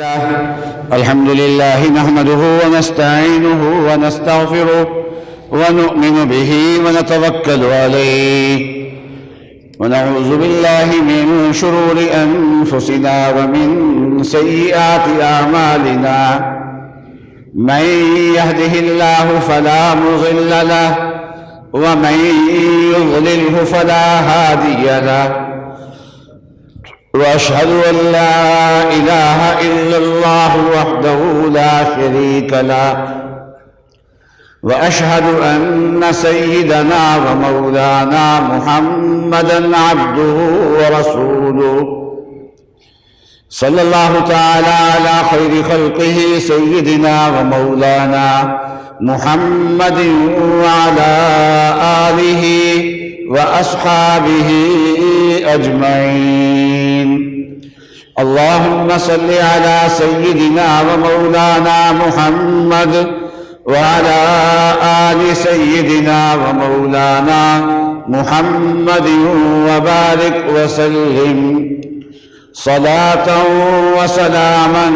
الحمد لله نحمده ونستعينه ونستغفره ونؤمن به ونتوكل عليه ونعوذ بالله من شرور أنفسنا ومن سيئات أعمالنا من يهده الله فلا مضل له ومن يضلله فلا هادي له وأشهد أن لا إله إلا الله وحده لا شريك له وأشهد أن سيدنا ومولانا محمدا عبده ورسوله صلى الله تعالى على خير خلقه سيدنا ومولانا محمد وعلى آله وأصحابه أجمعين. اللهم صل على سيدنا ومولانا محمد وعلى آل سيدنا ومولانا محمد وبارك وسلم صلاة وسلاما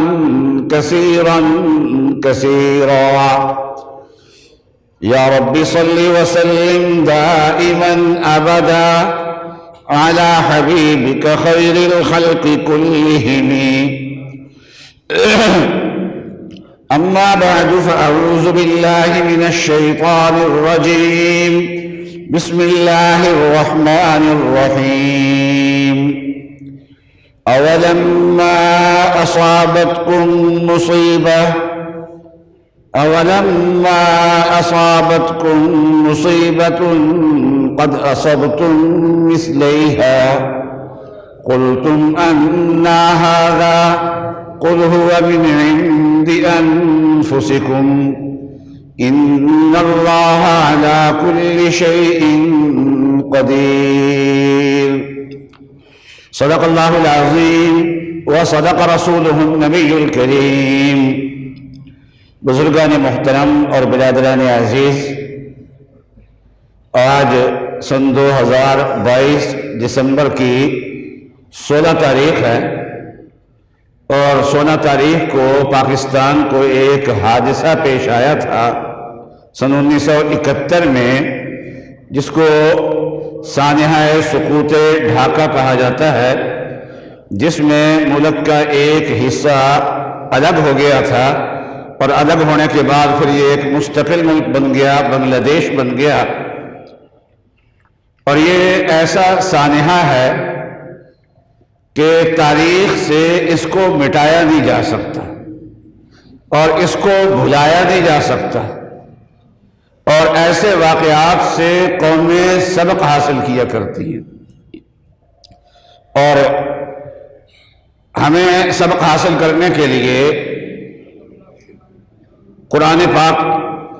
كثيرا كثيرا. يا رب صل وسلم دائما أبدا على حبيبك خير الخلق كلهم. أما بعد فأعوذ بالله من الشيطان الرجيم. بسم الله الرحمن الرحيم. أولما أصابتكم مصيبة قد أصبتم مثليها قلتم أنى هذا قل هو من عند أنفسكم إن الله على كل شيء قدير. صدق الله العظيم وصدق رسوله النبي الكريم. بزرگان محترم اور برادران عزیز، آج سن 2022 دسمبر کی 16 تاریخ ہے اور 16 تاریخ کو پاکستان کو ایک حادثہ پیش آیا تھا سن 1971 میں، جس کو سانحہ سقوط ڈھاکہ کہا جاتا ہے، جس میں ملک کا ایک حصہ الگ ہو گیا تھا اور الگ ہونے کے بعد پھر یہ ایک مستقل ملک بن گیا، بنگلہ دیش بن گیا. اور یہ ایسا سانحہ ہے کہ تاریخ سے اس کو مٹایا نہیں جا سکتا اور اس کو بھلایا نہیں جا سکتا، اور ایسے واقعات سے قومیں سبق حاصل کیا کرتی ہیں، اور ہمیں سبق حاصل کرنے کے لیے قرآن پاک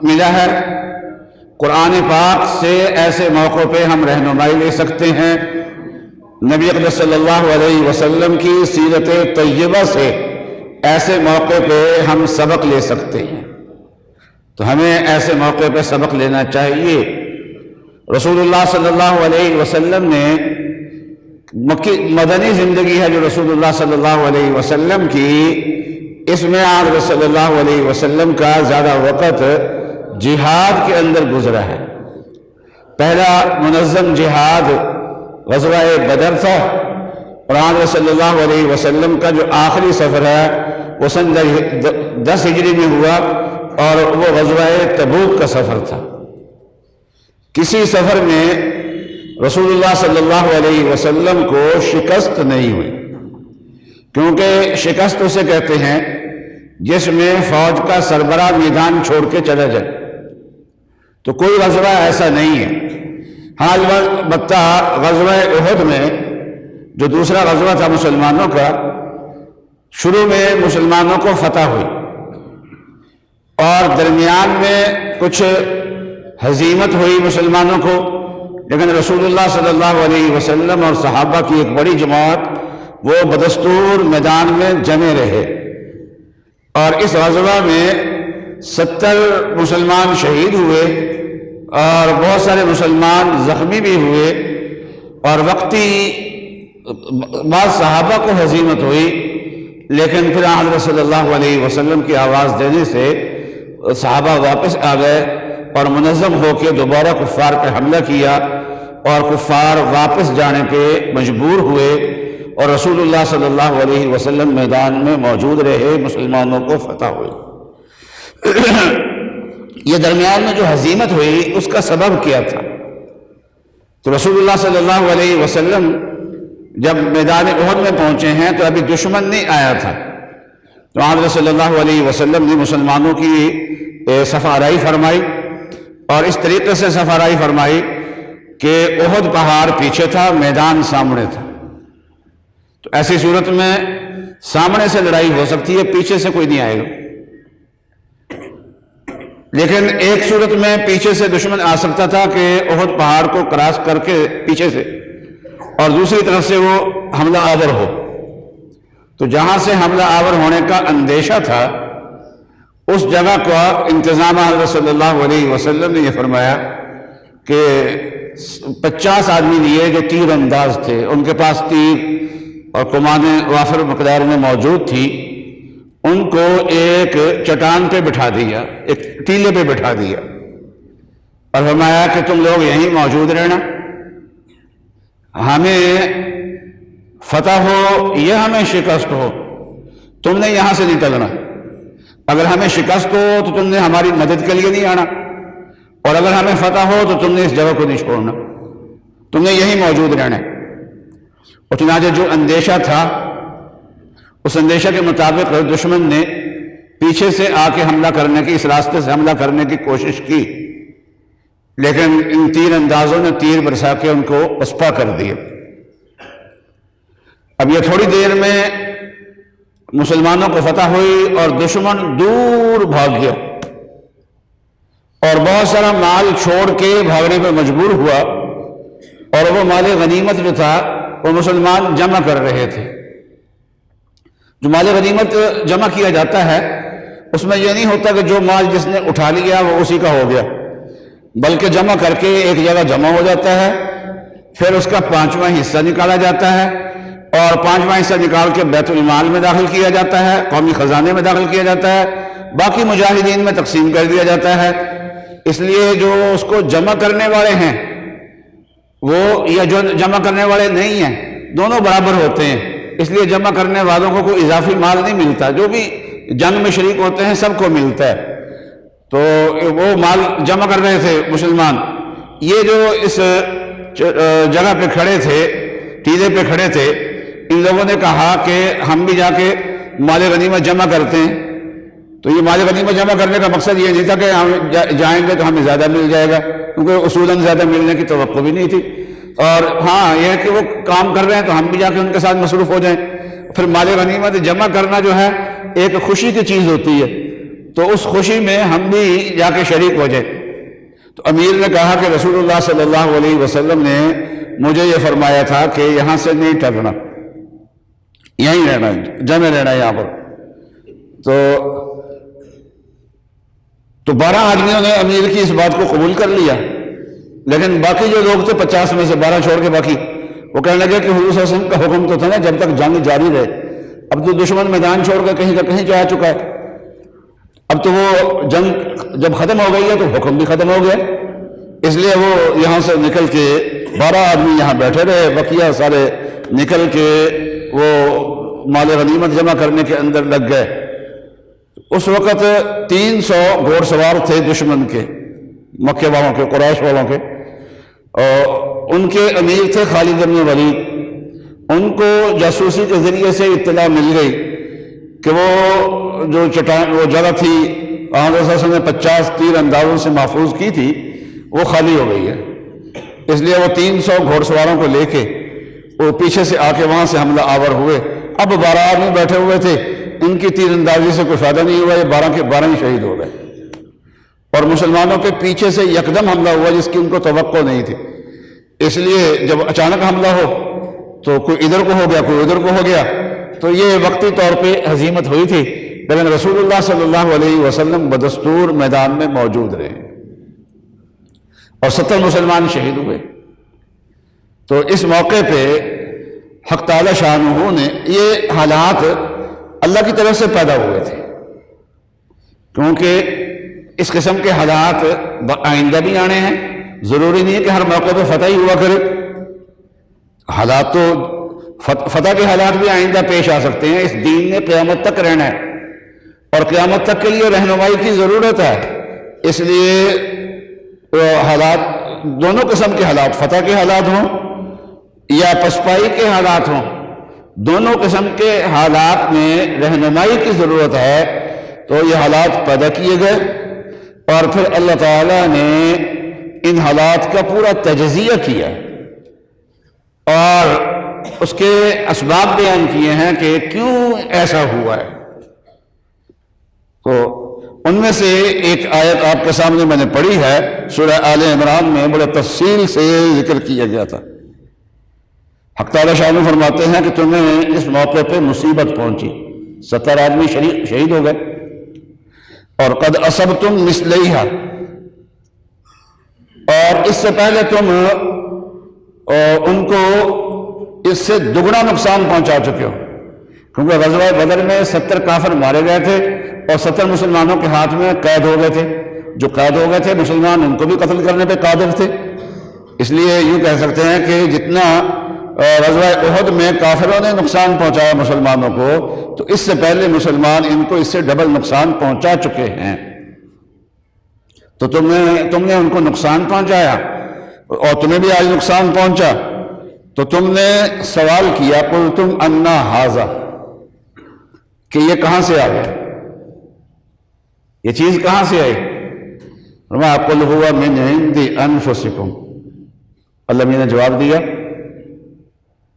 ملا ہے. قرآن پاک سے ایسے موقع پہ ہم رہنمائی لے سکتے ہیں. نبی اقدس صلی اللہ علیہ وسلم کی سیرت طیبہ سے ایسے موقع پہ ہم سبق لے سکتے ہیں، تو ہمیں ایسے موقع پہ سبق لینا چاہیے. رسول اللہ صلی اللہ علیہ وسلم نے مدنی زندگی ہے جو رسول اللہ صلی اللہ علیہ وسلم کی، اس میں آپ صلی اللہ علیہ وسلم کا زیادہ وقت جہاد کے اندر گزرا ہے. پہلا منظم جہاد غزوہ بدر تھا، اور آپ صلی اللہ علیہ وسلم کا جو آخری سفر ہے وہ سن 10 ہجری میں ہوا، اور وہ غزوہ تبوک کا سفر تھا. کسی سفر میں رسول اللہ صلی اللہ علیہ وسلم کو شکست نہیں ہوئی، کیونکہ شکست اسے کہتے ہیں جس میں فوج کا سربراہ میدان چھوڑ کے چلا جائے. تو کوئی غزوہ ایسا نہیں ہے. حال البتہ غزوہ احد میں جو دوسرا غزوہ تھا مسلمانوں کا، شروع میں مسلمانوں کو فتح ہوئی اور درمیان میں کچھ ہزیمت ہوئی مسلمانوں کو، لیکن رسول اللہ صلی اللہ علیہ وسلم اور صحابہ کی ایک بڑی جماعت وہ بدستور میدان میں جمے رہے، اور اس غزوہ میں 70 مسلمان شہید ہوئے اور بہت سارے مسلمان زخمی بھی ہوئے، اور وقتی بعض صحابہ کو ہزیمت ہوئی لیکن پھر حضرت صلی اللہ علیہ وسلم کی آواز دینے سے صحابہ واپس آ گئے اور منظم ہو کے دوبارہ کفار پہ حملہ کیا، اور کفار واپس جانے پہ مجبور ہوئے، اور رسول اللہ صلی اللہ علیہ وسلم میدان میں موجود رہے، مسلمانوں کو فتح ہوئی۔ یہ درمیان میں جو ہزیمت ہوئی اس کا سبب کیا تھا؟ تو رسول اللہ صلی اللہ علیہ وسلم جب میدان احد میں پہنچے ہیں تو ابھی دشمن نہیں آیا تھا، تو حضرت صلی اللہ علیہ وسلم نے مسلمانوں کی صف آرائی فرمائی، اور اس طریقے سے صف آرائی فرمائی کہ احد پہاڑ پیچھے تھا، میدان سامنے تھا۔ تو ایسی صورت میں سامنے سے لڑائی ہو سکتی ہے، پیچھے سے کوئی نہیں آئے گا، لیکن ایک صورت میں پیچھے سے دشمن آ سکتا تھا کہ احد پہاڑ کو کراس کر کے پیچھے سے، اور دوسری طرف سے وہ حملہ آور ہو۔ تو جہاں سے حملہ آور ہونے کا اندیشہ تھا اس جگہ کا انتظام حضرت صلی اللہ علیہ وسلم نے یہ فرمایا کہ 50 آدمی لیے جو تیر انداز تھے، ان کے پاس تیر اور کمانیں وافر مقدار میں موجود تھی، ان کو ایک چٹان پہ بٹھا دیا، ایک ٹیلے پہ بٹھا دیا، اور فرمایا کہ تم لوگ یہیں موجود رہنا، ہمیں فتح ہو یا ہمیں شکست ہو تم نے یہاں سے نکلنا، اگر ہمیں شکست ہو تو تم نے ہماری مدد کے لیے نہیں آنا، اور اگر ہمیں فتح ہو تو تم نے اس جگہ کو نہیں چھوڑنا، تم نے یہیں موجود رہنا۔ اور چنانچہ جو اندیشہ تھا اس اندیشہ کے مطابق دشمن نے پیچھے سے آ کے حملہ کرنے کی، اس راستے سے حملہ کرنے کی کوشش کی، لیکن ان تیر اندازوں نے تیر برسا کے ان کو پسپا کر دیا۔ اب یہ تھوڑی دیر میں مسلمانوں کو فتح ہوئی اور دشمن دور بھاگ گیا، اور بہت سارا مال چھوڑ کے بھاگنے پہ مجبور ہوا، اور وہ مال غنیمت جو تھا وہ مسلمان جمع کر رہے تھے۔ جو مال غنیمت جمع کیا جاتا ہے اس میں یہ نہیں ہوتا کہ جو مال جس نے اٹھا لیا وہ اسی کا ہو گیا، بلکہ جمع کر کے ایک جگہ جمع ہو جاتا ہے، پھر اس کا 5واں حصہ نکالا جاتا ہے، اور 5واں حصہ نکال کے بیت المال میں داخل کیا جاتا ہے، قومی خزانے میں داخل کیا جاتا ہے، باقی مجاہدین میں تقسیم کر دیا جاتا ہے۔ اس لیے جو اس کو جمع کرنے والے ہیں وہ یا جو جمع کرنے والے نہیں ہیں دونوں برابر ہوتے ہیں، اس لیے جمع کرنے والوں کو کوئی اضافی مال نہیں ملتا، جو بھی جنگ میں شریک ہوتے ہیں سب کو ملتا ہے۔ تو وہ مال جمع کر رہے تھے مسلمان، یہ جو اس جگہ پہ کھڑے تھے، ٹیلے پہ کھڑے تھے، ان لوگوں نے کہا کہ ہم بھی جا کے مال غنیمت جمع کرتے ہیں۔ تو یہ مال غنیمت جمع کرنے کا مقصد یہ نہیں تھا کہ ہم جائیں گے تو ہمیں زیادہ مل جائے گا، کیونکہ اصولاً زیادہ ملنے کی توقع بھی نہیں تھی، اور ہاں یہ ہے کہ وہ کام کر رہے ہیں تو ہم بھی جا کے ان کے ساتھ مصروف ہو جائیں۔ پھر مال غنیمت جمع کرنا جو ہے ایک خوشی کی چیز ہوتی ہے، تو اس خوشی میں ہم بھی جا کے شریک ہو جائیں۔ تو امیر نے کہا کہ رسول اللہ صلی اللہ علیہ وسلم نے مجھے یہ فرمایا تھا کہ یہاں سے نہیں ٹلنا، یہیں رہنا، جمع رہنا یہاں پر۔ تو 12 آدمیوں نے امیر کی اس بات کو قبول کر لیا، لیکن باقی جو لوگ تھے 50 میں سے 12 چھوڑ کے باقی وہ کہنے لگے کہ حضور صلی اللہ علیہ وسلم کا حکم تو تھا نا جب تک جنگ جاری رہے، اب تو دشمن میدان چھوڑ کر کہیں کا کہیں جا چکا ہے، اب تو وہ جنگ جب ختم ہو گئی ہے تو حکم بھی ختم ہو گیا، اس لیے وہ یہاں سے نکل کے 12 آدمی یہاں بیٹھے رہے، بقیہ سارے نکل کے وہ مال غنیمت جمع کرنے کے اندر لگ گئے۔ اس وقت 300 گھوڑ سوار تھے دشمن کے، مکے والوں کے، قریش والوں کے، اور ان کے امیر تھے خالد بن ولید۔ ان کو جاسوسی کے ذریعے سے اطلاع مل گئی کہ وہ جو چٹان، وہ جگہ تھی حضرت صلی اللہ علیہ وسلم نے 50 تیر اندازوں سے محفوظ کی تھی، وہ خالی ہو گئی ہے، اس لیے وہ 300 گھوڑ سواروں کو لے کے وہ پیچھے سے آ کے وہاں سے حملہ آور ہوئے۔ اب 12 آدمی بیٹھے ہوئے تھے، ان کی تیر اندازی سے کوئی فائدہ نہیں ہوا، یہ 12 کے 12 ہی شہید ہو گئے، اور مسلمانوں کے پیچھے سے یکدم حملہ ہوا جس کی ان کو توقع نہیں تھی۔ اس لیے جب اچانک حملہ ہو تو کوئی ادھر کو ہو گیا، کوئی ادھر کو ہو گیا، تو یہ وقتی طور پہ ہزیمت ہوئی تھی، لیکن رسول اللہ صلی اللہ علیہ وسلم بدستور میدان میں موجود رہے اور 70 مسلمان شہید ہوئے۔ تو اس موقع پہ حق تعالی شانہ نے یہ حالات اللہ کی طرف سے پیدا ہوئے تھے، کیونکہ اس قسم کے حالات آئندہ بھی آنے ہیں، ضروری نہیں ہے کہ ہر موقع پہ فتح ہی ہوا کرے، حالات تو فتح کے حالات بھی آئندہ پیش آ سکتے ہیں۔ اس دین نے قیامت تک رہنا ہے اور قیامت تک کے لیے رہنمائی کی ضرورت ہے، اس لیے حالات دونوں قسم کے حالات، فتح کے حالات ہوں یا پسپائی کے حالات ہوں، دونوں قسم کے حالات میں رہنمائی کی ضرورت ہے۔ تو یہ حالات پیدا کیے گئے اور پھر اللہ تعالیٰ نے ان حالات کا پورا تجزیہ کیا اور اس کے اسباب بیان کیے ہیں کہ کیوں ایسا ہوا ہے۔ تو ان میں سے ایک آیت آپ کے سامنے میں نے پڑھی ہے، سورہ آل عمران میں بڑے تفصیل سے ذکر کیا گیا تھا۔ حق تعالیٰ شان فرماتے ہیں کہ تمہیں اس موقع پہ مصیبت پہنچی، 70 آدمی شہید ہو گئے، اور قد اصبتم مثلیہا، اور اس سے پہلے تم ان کو اس سے دگنا نقصان پہنچا چکے ہو، کیونکہ غزوہ بدر میں 70 کافر مارے گئے تھے اور 70 مسلمانوں کے ہاتھ میں قید ہو گئے تھے۔ جو قید ہو گئے تھے مسلمان ان کو بھی قتل کرنے پہ قادر تھے، اس لیے یوں کہہ سکتے ہیں کہ جتنا غزوہ احد میں کافروں نے نقصان پہنچایا مسلمانوں کو، تو اس سے پہلے مسلمان ان کو اس سے ڈبل نقصان پہنچا چکے ہیں۔ تو تم نے ان کو نقصان پہنچایا اور تمہیں بھی آج نقصان پہنچا، تو تم نے سوال کیا قلتم انا ھذا، کہ یہ کہاں سے آ گیا، یہ چیز کہاں سے آئی؟ فرمایا قل ھو من عند انفسکم، اللہ میاں نے جواب دیا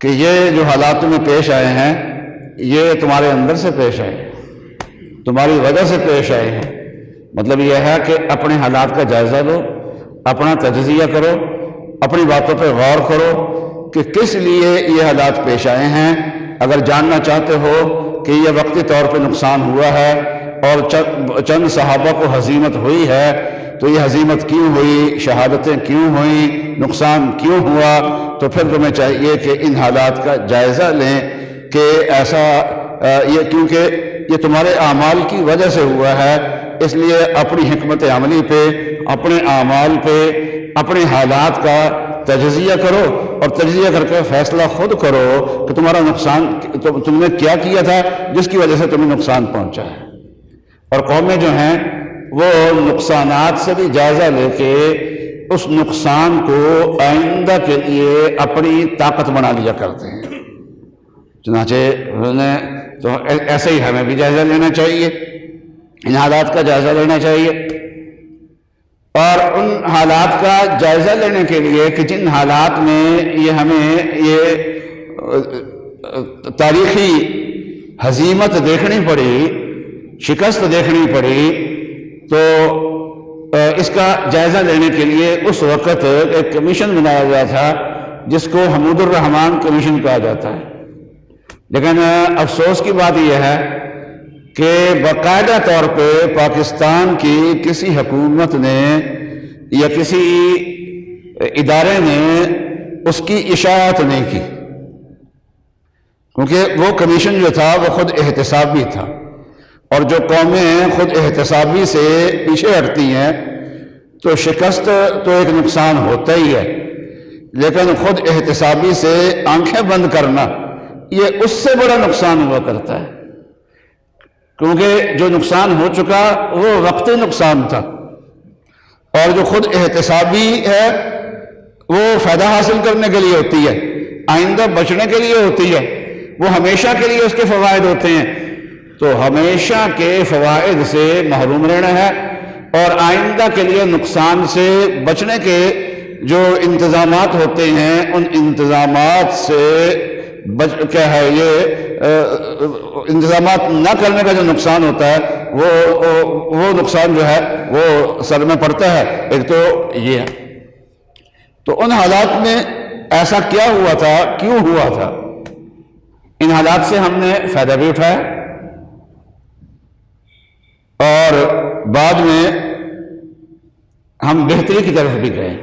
کہ یہ جو حالات میں پیش آئے ہیں یہ تمہارے اندر سے پیش آئے ہیں، تمہاری وجہ سے پیش آئے ہیں۔ مطلب یہ ہے کہ اپنے حالات کا جائزہ لو، اپنا تجزیہ کرو، اپنی باتوں پہ غور کرو کہ کس لیے یہ حالات پیش آئے ہیں۔ اگر جاننا چاہتے ہو کہ یہ وقتی طور پہ نقصان ہوا ہے اور چند صحابہ کو ہزیمت ہوئی ہے، تو یہ ہزیمت کیوں ہوئی، شہادتیں کیوں ہوئیں، نقصان کیوں ہوا، تو پھر تمہیں چاہیے کہ ان حالات کا جائزہ لیں کہ ایسا یہ کیونکہ یہ تمہارے اعمال کی وجہ سے ہوا ہے، اس لیے اپنی حکمت عملی پہ، اپنے اعمال پہ، اپنے حالات کا تجزیہ کرو اور تجزیہ کر کے فیصلہ خود کرو کہ تمہارا نقصان تم نے کیا کیا تھا جس کی وجہ سے تمہیں نقصان پہنچا ہے۔ اور قومیں جو ہیں وہ نقصانات سے بھی جائزہ لے کے اس نقصان کو آئندہ کے لیے اپنی طاقت بنا لیا کرتے ہیں۔ چنانچہ تو ایسے ہی ہمیں بھی جائزہ لینا چاہیے، ان حالات کا جائزہ لینا چاہیے، اور ان حالات کا جائزہ لینے کے لیے کہ جن حالات میں یہ ہمیں یہ تاریخی ہزیمت دیکھنی پڑی، شکست دیکھنی پڑی، تو اس کا جائزہ لینے کے لیے اس وقت ایک کمیشن بنایا گیا تھا جس کو حمود الرحمن کمیشن کہا جاتا ہے۔ لیکن افسوس کی بات یہ ہے کہ باقاعدہ طور پہ پاکستان کی کسی حکومت نے یا کسی ادارے نے اس کی اشاعت نہیں کی، کیونکہ وہ کمیشن جو تھا وہ خود احتسابی تھا، اور جو قومیں خود احتسابی سے پیچھے ہٹتی ہیں تو شکست تو ایک نقصان ہوتا ہی ہے، لیکن خود احتسابی سے آنکھیں بند کرنا یہ اس سے بڑا نقصان ہوا کرتا ہے، کیونکہ جو نقصان ہو چکا وہ وقتی نقصان تھا، اور جو خود احتسابی ہے وہ فائدہ حاصل کرنے کے لیے ہوتی ہے، آئندہ بچنے کے لیے ہوتی ہے، وہ ہمیشہ کے لیے اس کے فوائد ہوتے ہیں۔ تو ہمیشہ کے فوائد سے محروم رہنا ہے اور آئندہ کے لیے نقصان سے بچنے کے جو انتظامات ہوتے ہیں ان انتظامات سے کیا ہے یہ انتظامات نہ کرنے کا جو نقصان ہوتا ہے وہ نقصان جو ہے وہ سر میں پڑتا ہے۔ ایک تو یہ ہے، تو ان حالات میں ایسا کیا ہوا تھا، کیوں ہوا تھا، ان حالات سے ہم نے فائدہ بھی اٹھایا اور بعد میں ہم بہتری کی طرف بھی گئے،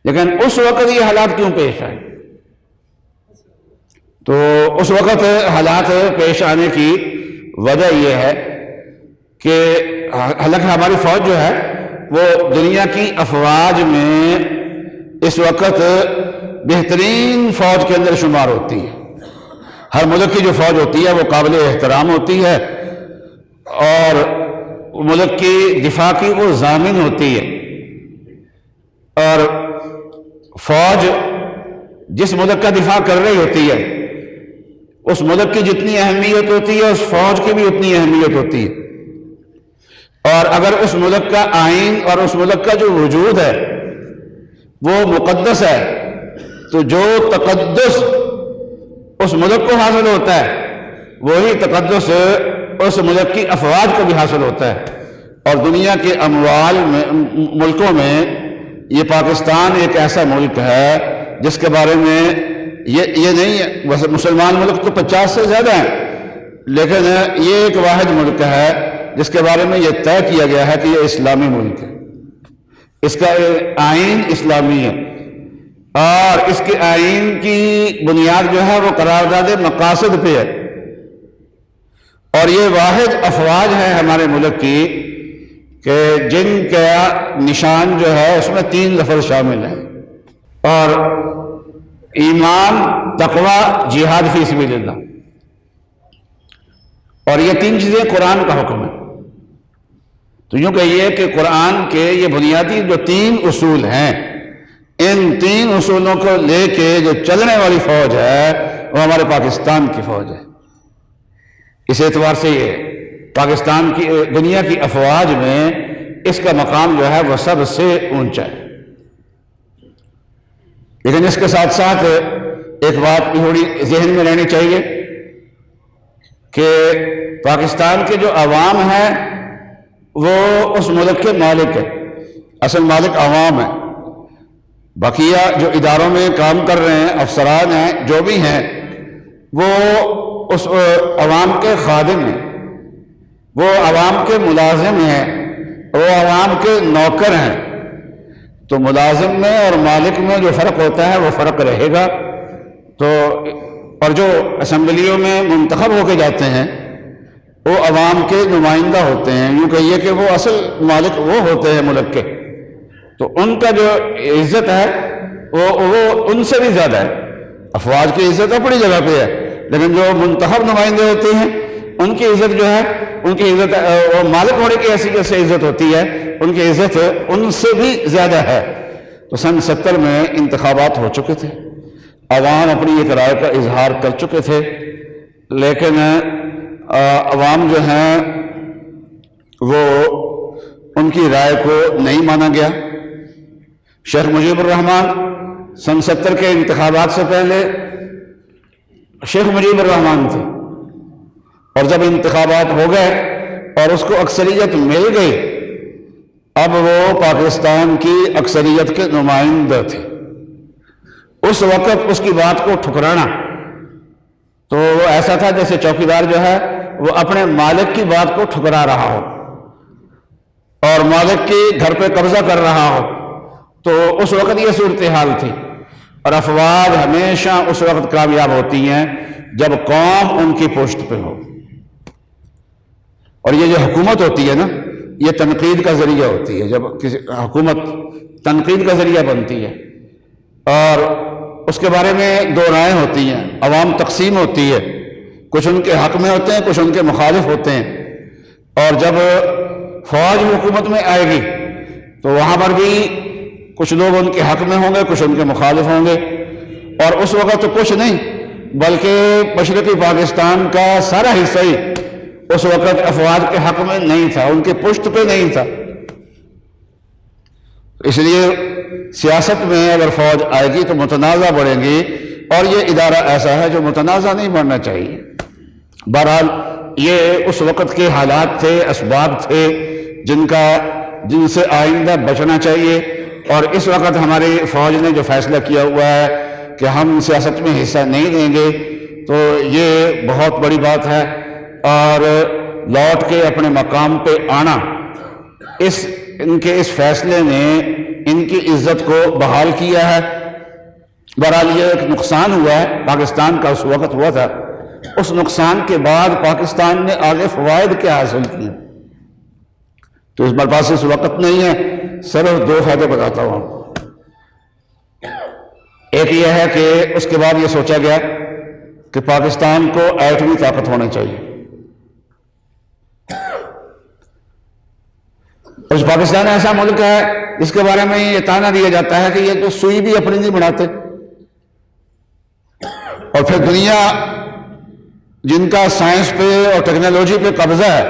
لیکن اس وقت یہ حالات کیوں پیش آئے؟ تو اس وقت حالات پیش آنے کی وجہ یہ ہے کہ حالانکہ ہماری فوج جو ہے وہ دنیا کی افواج میں اس وقت بہترین فوج کے اندر شمار ہوتی ہے. ہر ملک کی جو فوج ہوتی ہے وہ قابل احترام ہوتی ہے اور ملک کی دفاع کی وہ ضامن ہوتی ہے. اور فوج جس ملک کا دفاع کر رہی ہوتی ہے اس ملک کی جتنی اہمیت ہوتی ہے اس فوج کی بھی اتنی اہمیت ہوتی ہے. اور اگر اس ملک کا آئین اور اس ملک کا جو وجود ہے وہ مقدس ہے تو جو تقدس اس ملک کو حاصل ہوتا ہے وہی تقدس اس ملک کی افواج کو بھی حاصل ہوتا ہے. اور دنیا کے اموال میں ملکوں میں یہ پاکستان ایک ایسا ملک ہے جس کے بارے میں یہ نہیں ہے، مسلمان ملک تو 50 سے زیادہ ہیں، لیکن یہ ایک واحد ملک ہے جس کے بارے میں یہ طے کیا گیا ہے کہ یہ اسلامی ملک ہے، اس کا آئین اسلامی ہے اور اس کے آئین کی بنیاد جو ہے وہ قرارداد مقاصد پہ ہے. اور یہ واحد افواج ہے ہمارے ملک کی کہ جن کا نشان جو ہے اس میں 3 لفظ شامل ہیں، اور ایمان، تقوی، جہاد فی سبیل اللہ. اور یہ 3 چیزیں قرآن کا حکم ہے. تو یوں کہیے کہ قرآن کے یہ بنیادی جو 3 اصول ہیں، ان 3 اصولوں کو لے کے جو چلنے والی فوج ہے وہ ہمارے پاکستان کی فوج ہے. اس اعتبار سے یہ پاکستان کی دنیا کی افواج میں اس کا مقام جو ہے وہ سب سے اونچا ہے. لیکن اس کے ساتھ ساتھ ایک بات تھوڑی ذہن میں رہنی چاہیے کہ پاکستان کے جو عوام ہیں وہ اس ملک کے مالک ہیں، اصل مالک عوام ہیں. بقیہ جو اداروں میں کام کر رہے ہیں، افسران ہیں، جو بھی ہیں، وہ اس عوام کے خادم ہیں، وہ عوام کے ملازم ہیں، وہ عوام کے نوکر ہیں. تو ملازم میں اور مالک میں جو فرق ہوتا ہے وہ فرق رہے گا. تو اور جو اسمبلیوں میں منتخب ہو کے جاتے ہیں وہ عوام کے نمائندہ ہوتے ہیں، یوں کہیے کہ وہ اصل مالک وہ ہوتے ہیں ملک کے. تو ان کا جو عزت ہے وہ ان سے بھی زیادہ ہے. افواج کی عزت اپنی جگہ پہ ہے، لیکن جو منتخب نمائندے ہوتے ہیں ان کی عزت جو ہے، ان کی عزت مالک ہونے کی حیثیت سے عزت ہوتی ہے، ان کی عزت ان سے بھی زیادہ ہے. تو سن 70 میں انتخابات ہو چکے تھے، عوام اپنی ایک رائے کا اظہار کر چکے تھے، لیکن عوام جو ہیں وہ ان کی رائے کو نہیں مانا گیا. شیخ مجیب الرحمان سن 70 کے انتخابات سے پہلے شیخ مجیب الرحمان تھے، اور جب انتخابات ہو گئے اور اس کو اکثریت مل گئی، اب وہ پاکستان کی اکثریت کے نمائندہ تھے. اس وقت اس کی بات کو ٹھکرانا تو وہ ایسا تھا جیسے چوکیدار جو ہے وہ اپنے مالک کی بات کو ٹھکرا رہا ہو اور مالک کے گھر پہ قبضہ کر رہا ہو. تو اس وقت یہ صورتحال تھی. اور افواج ہمیشہ اس وقت کامیاب ہوتی ہیں جب قوم ان کی پشت پہ ہو. اور یہ جو حکومت ہوتی ہے نا، یہ تنقید کا ذریعہ ہوتی ہے. جب کسی حکومت تنقید کا ذریعہ بنتی ہے اور اس کے بارے میں 2 رائیں ہوتی ہیں، عوام تقسیم ہوتی ہے، کچھ ان کے حق میں ہوتے ہیں، کچھ ان کے مخالف ہوتے ہیں. اور جب فوج حکومت میں آئے گی تو وہاں پر بھی کچھ لوگ ان کے حق میں ہوں گے، کچھ ان کے مخالف ہوں گے. اور اس وقت تو کچھ نہیں بلکہ مشرقی پاکستان کا سارا حصہ ہی اس وقت افواج کے حق میں نہیں تھا، ان کے پشت پہ نہیں تھا. اس لیے سیاست میں اگر فوج آئے گی تو متنازع بڑھیں گی، اور یہ ادارہ ایسا ہے جو متنازع نہیں بڑھنا چاہیے. بہرحال یہ اس وقت کے حالات تھے، اسباب تھے جن سے آئندہ بچنا چاہیے. اور اس وقت ہماری فوج نے جو فیصلہ کیا ہوا ہے کہ ہم سیاست میں حصہ نہیں لیں گے تو یہ بہت بڑی بات ہے. اور لوٹ کے اپنے مقام پہ آنا، ان کے اس فیصلے نے ان کی عزت کو بحال کیا ہے. بہرحال یہ ایک نقصان ہوا ہے پاکستان کا، اس وقت ہوا تھا. اس نقصان کے بعد پاکستان نے آگے فوائد کیا حاصل کیے، تو اس بار پاس اس وقت نہیں ہے، صرف 2 فائدے بتاتا ہوں. ایک یہ ہے کہ اس کے بعد یہ سوچا گیا کہ پاکستان کو ایٹمی طاقت ہونا چاہیے. اور پاکستان ایسا ملک ہے جس کے بارے میں یہ تانا دیا جاتا ہے کہ یہ تو سوئی بھی اپنی نہیں بناتے، اور پھر دنیا جن کا سائنس پہ اور ٹیکنالوجی پہ قبضہ ہے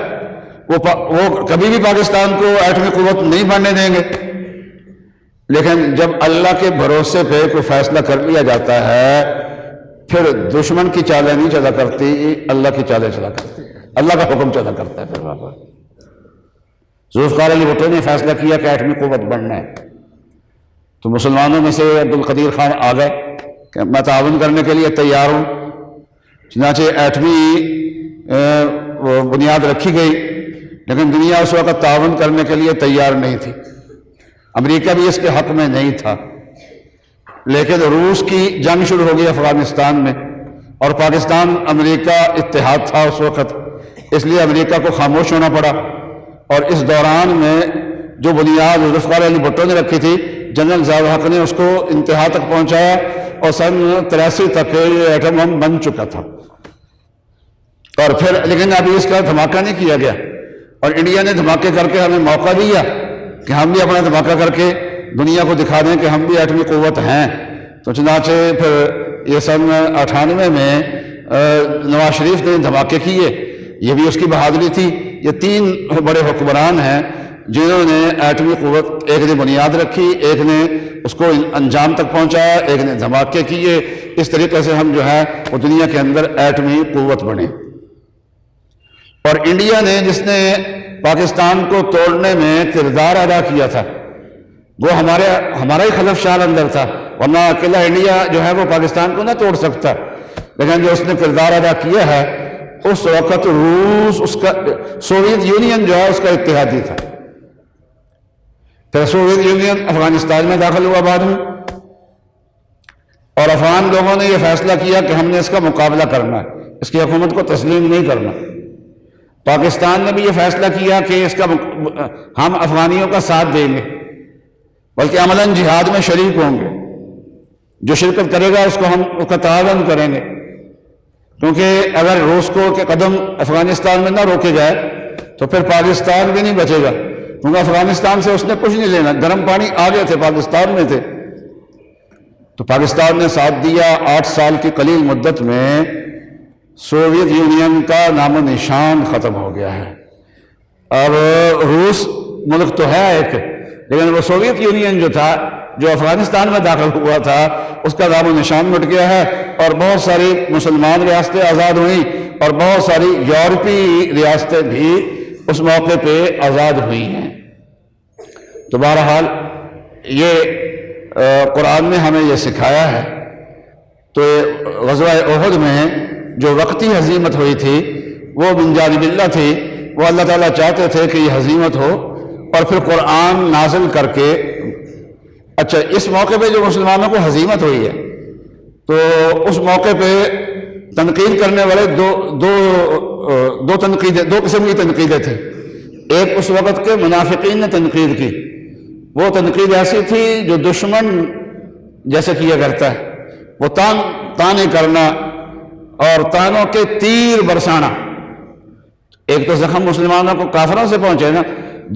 وہ کبھی بھی پاکستان کو ایٹمی قوت نہیں بننے دیں گے. لیکن جب اللہ کے بھروسے پہ کوئی فیصلہ کر لیا جاتا ہے پھر دشمن کی چالیں نہیں چلا کرتی، اللہ کی چالیں چلا کرتی ہے، اللہ کا حکم چلا کرتا ہے. پھر وہاں پر ذوالفقار علی بھٹو نے فیصلہ کیا کہ ایٹمی قوت بننا ہے، تو مسلمانوں میں سے عبدالقدیر خان آ گئے کہ میں تعاون کرنے کے لیے تیار ہوں. چنانچہ ایٹمی بنیاد رکھی گئی، لیکن دنیا اس وقت تعاون کرنے کے لیے تیار نہیں تھی. امریکہ بھی اس کے حق میں نہیں تھا، لیکن روس کی جنگ شروع ہو گئی افغانستان میں، اور پاکستان امریکہ اتحاد تھا اس وقت، اس لیے امریکہ کو خاموش ہونا پڑا. اور اس دوران میں جو بنیاد ذوالفقار علی بھٹو نے رکھی تھی، جنرل ضیاء الحق نے اس کو انتہا تک پہنچایا، اور سن 83 تک یہ ایٹم بم بن چکا تھا. اور پھر لیکن ابھی اس کا دھماکہ نہیں کیا گیا، اور انڈیا نے دھماکے کر کے ہمیں موقع دیا کہ ہم بھی اپنا دھماکہ کر کے دنیا کو دکھا دیں کہ ہم بھی ایٹمی قوت ہیں. تو چنانچہ پھر یہ سن 98 میں نواز شریف نے دھماکے کیے، یہ بھی اس کی بہادری تھی. یہ 3 بڑے حکمران ہیں جنہوں نے ایٹمی قوت، ایک نے بنیاد رکھی، ایک نے اس کو انجام تک پہنچایا، ایک نے دھماکے کیے. اس طریقے سے ہم جو ہے وہ دنیا کے اندر ایٹمی قوت بنے. اور انڈیا نے جس نے پاکستان کو توڑنے میں کردار ادا کیا تھا وہ ہمارا ہی خلف شال اندر تھا، ورنہ اکیلا انڈیا جو ہے وہ پاکستان کو نہ توڑ سکتا. لیکن جو اس نے کردار ادا کیا ہے اس وقت روس، اس کا سوویت یونین جو ہے اس کا اتحادی تھا. پھر سوویت یونین افغانستان میں داخل ہوا بعد میں، اور افغان لوگوں نے یہ فیصلہ کیا کہ ہم نے اس کا مقابلہ کرنا ہے، اس کی حکومت کو تسلیم نہیں کرنا. پاکستان نے بھی یہ فیصلہ کیا کہ اس کا ہم افغانیوں کا ساتھ دیں گے، بلکہ عملاً جہاد میں شریک ہوں گے. جو شرکت کرے گا اس کو ہم اس کا تعاون کریں گے، کیونکہ اگر روس کو کے قدم افغانستان میں نہ روکے جائے تو پھر پاکستان بھی نہیں بچے گا، کیونکہ افغانستان سے اس نے کچھ نہیں لینا. گرم پانی آگے تھے، پاکستان میں تھے. تو پاکستان نے ساتھ دیا. 8 سال کی قلیل مدت میں سوویت یونین کا نام و نشان ختم ہو گیا ہے. اب روس ملک تو ہے ایک، لیکن وہ سوویت یونین جو تھا، جو افغانستان میں داخل ہوا تھا، اس کا نام و نشان مٹ گیا ہے. اور بہت ساری مسلمان ریاستیں آزاد ہوئیں، اور بہت ساری یورپی ریاستیں بھی اس موقع پہ آزاد ہوئی ہیں. تو بہرحال یہ قرآن نے ہمیں یہ سکھایا ہے. تو غزوہ احد میں جو وقتی ہزیمت ہوئی تھی وہ من جانب اللہ تھی. وہ اللہ تعالیٰ چاہتے تھے کہ یہ ہزیمت ہو، اور پھر قرآن نازل کر کے اچھا اس موقع پہ جو مسلمانوں کو ہزیمت ہوئی ہے تو اس موقع پہ تنقید کرنے والے دو قسم کی تنقیدیں تھیں. ایک اس وقت کے منافقین نے تنقید کی. وہ تنقید ایسی تھی جو دشمن جیسے کیا کرتا ہے، وہ تانے کرنا اور تانوں کے تیر برسانا. ایک تو زخم مسلمانوں کو کافروں سے پہنچے نا،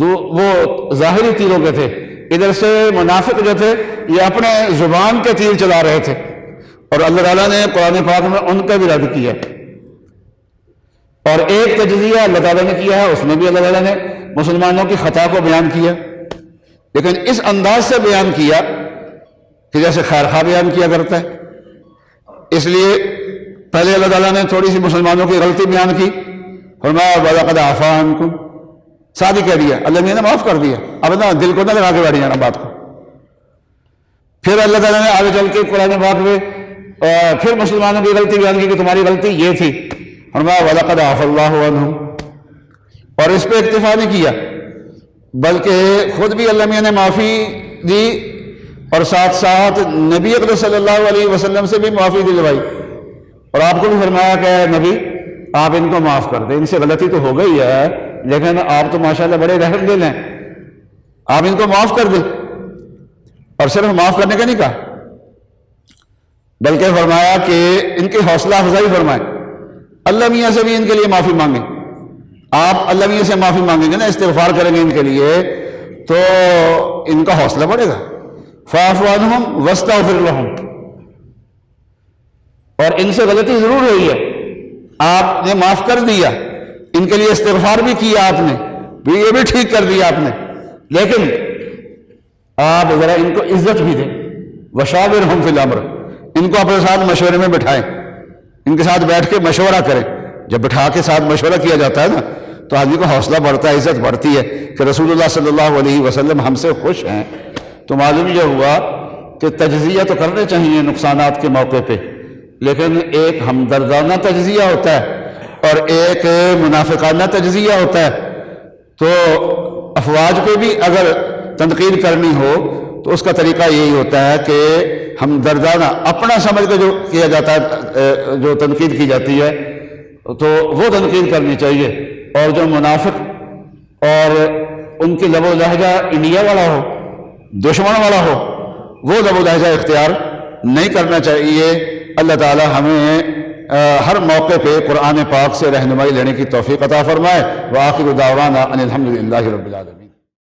وہ ظاہری تیروں کے تھے. ادھر سے منافق جو تھے یہ اپنے زبان کے تیر چلا رہے تھے، اور اللہ تعالیٰ نے قرآن پاک میں ان کا بھی رد کیا. اور ایک تجزیہ اللہ تعالیٰ نے کیا ہے، اس میں بھی اللہ تعالیٰ نے مسلمانوں کی خطا کو بیان کیا، لیکن اس انداز سے بیان کیا کہ جیسے خیرخواہ بیان کیا کرتا ہے. اس لیے پہلے اللہ تعالیٰ نے تھوڑی سی مسلمانوں کی غلطی بیان کی، فرمایا وَلَقَدْ عَفَا عَنْكُمْ، ساتھ ہی کہہ دیا، اللہ نے معاف کر دیا. اب نہ دل کو نہ لگا کے بیٹھ جانا بات کو. پھر اللہ تعالیٰ نے آگے چل کے قرآن پاک میں پھر مسلمانوں کی غلطی بیان کی کہ تمہاری غلطی یہ تھی، فرمایا وَلَقَدْ عَفَا اللَّهُ عَنْهُمْ. اور اس پہ اکتفا نہیں کیا بلکہ خود بھی اللہ میاں نے معافی دی، اور ساتھ ساتھ نبی اکرم صلی اللہ علیہ وسلم سے بھی معافی دلوائی، اور آپ کو بھی فرمایا کہ اے نبی آپ ان کو معاف کر دیں، ان سے غلطی تو ہو گئی ہے لیکن آپ تو ماشاءاللہ بڑے رحم دل ہیں، آپ ان کو معاف کر دیں۔ اور صرف معاف کرنے کا نہیں کہا، بلکہ فرمایا کہ ان کی حوصلہ افزائی فرمائیں، اللہ میاں سے بھی ان کے لیے معافی مانگیں۔ آپ اللہ میاں سے معافی مانگیں گے نا، استغفار کریں گے ان کے لیے، تو ان کا حوصلہ بڑھے گا۔ فاعف عنہم واستغفر لہم، اور ان سے غلطی ضرور ہوئی ہے، آپ نے معاف کر دیا، ان کے لیے استغفار بھی کیا آپ نے، یہ بھی ٹھیک کر دیا آپ نے، لیکن آپ ذرا ان کو عزت بھی دیں۔ وشاورہم فی الامر، ان کو اپنے ساتھ مشورے میں بٹھائیں، ان کے ساتھ بیٹھ کے مشورہ کریں۔ جب بٹھا کے ساتھ مشورہ کیا جاتا ہے نا تو آدمی کو حوصلہ بڑھتا ہے، عزت بڑھتی ہے کہ رسول اللہ صلی اللہ علیہ وسلم ہم سے خوش ہیں۔ تو معلوم یہ ہوا کہ تجزیہ تو کرنے چاہیے نقصانات کے موقع پہ، لیکن ایک ہمدردانہ تجزیہ ہوتا ہے اور ایک منافقانہ تجزیہ ہوتا ہے۔ تو افواج پہ بھی اگر تنقید کرنی ہو تو اس کا طریقہ یہی ہوتا ہے کہ ہمدردانہ اپنا سمجھ کے جو کیا جاتا ہے، جو تنقید کی جاتی ہے تو وہ تنقید کرنی چاہیے، اور جو منافق اور ان کی لب و لہجہ انڈیا والا ہو، دشمن والا ہو، وہ لب و لہجہ اختیار نہیں کرنا چاہیے۔ اللہ تعالی ہمیں ہر موقع پہ قرآن پاک سے رہنمائی لینے کی توفیق عطا فرمائے۔ وآخر دعوانا ان الحمد للہ رب العالمین۔